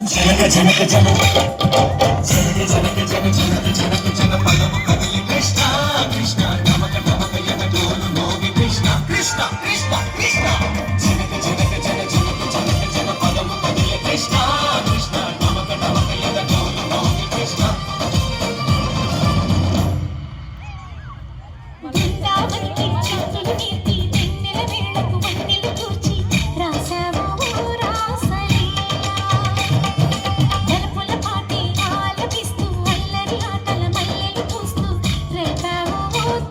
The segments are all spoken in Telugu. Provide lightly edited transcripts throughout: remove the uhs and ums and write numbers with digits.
జనక జనక జన జనక జనక జన జనక జనక జన పదము కదిలి కృష్ణ కృష్ణ నమక నమక యన డోలు మోగి కృష్ణ కృష్ణ కృష్ణ కృష్ణ జనక జనక జన జనక జనక జన పదము కదిలి కృష్ణ కృష్ణ నమక నమక యన డోలు మోగి కృష్ణ బృందావనికి చింతులు కీర్తి వెన్నెల వేళకు వన్నెలు కూర్చి రాసావు రాసలీలా గలపుల పాటి ఆలపిస్తూ అల్లరి ఆటల మల్లెలు పూస్తూ రేపావు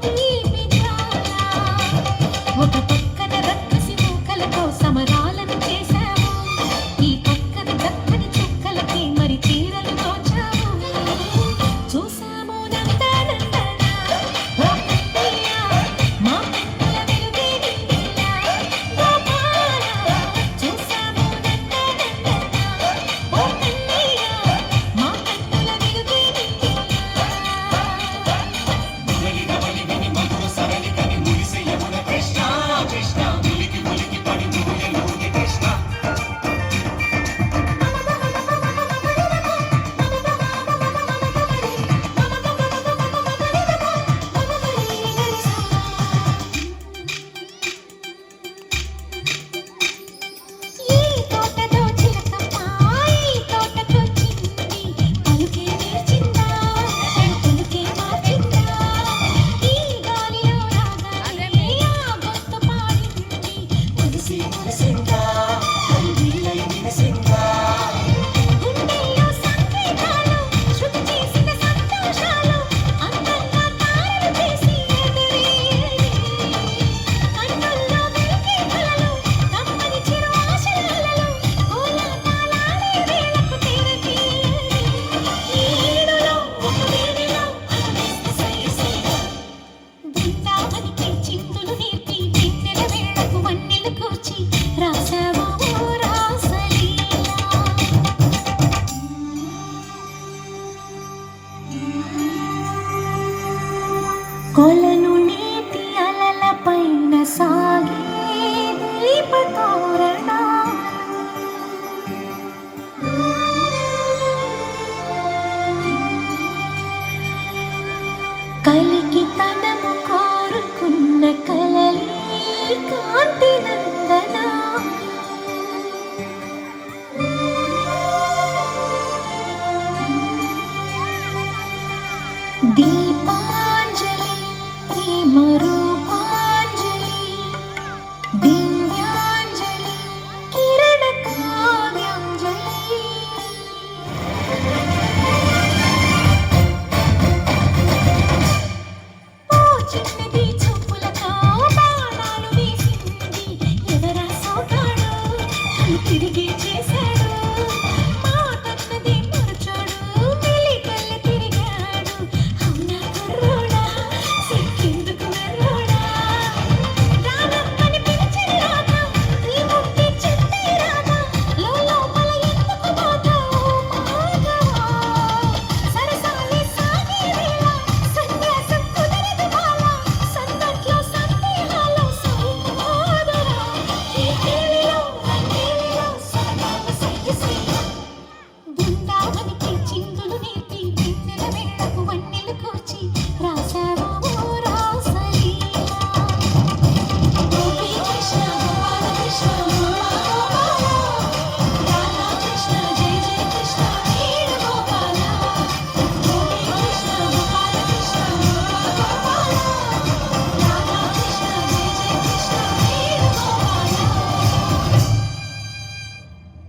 తీపి జ్వాల ఒక పక్కన రక్కసి మూకలతో సమరాలను చేశావు ఈ పక్కన దక్కని చుక్కలకి మరి చీరలు దోచావు చూసాము నందనందన ఓ కన్నయ్య మా కన్నుల వెలుగే నిండిలా గోపాల చూసాము నందనందన ఓ కన్నయ్య మా కన్నుల వెలుగే నిండిలా మురళి నవలి విని మధుర సరళి కని మురిసే యమున కృష్ణ కృష్ణ ములికి ములికి పడి మురియలోని కృష్ణ ఈ తోటలో చిలకమ్మ ఈ తోటకొచ్చింది పలుకే నేర్చిందా పలుకే మార్చిందా ఈ గాలిలో రాగాలే ఆ గొంతు పాడింది మురిసి మురిసిందా కల్విలై విరిసిందా గుండెల్లో సంకేతాలు శృతి చేసిన సంతోషాలు అందంగా తారలు చేసి ఎదురేది కన్నుల్లో వెలిగే కలలు కమ్మని చిరు ఆశయాలలో కోలాటాలాడే వేళకు తెరతీయది ఈడులో ఒక వేడిలో అనువేస్త సయసయ బృందావనికి చింతులు నేర్పి వెన్నెల వేళకు వన్నెలు కూర్చి రాసావు రాసలీలా కొలను నీటి అలల పైన సాగే దీపతోరణాలు కలి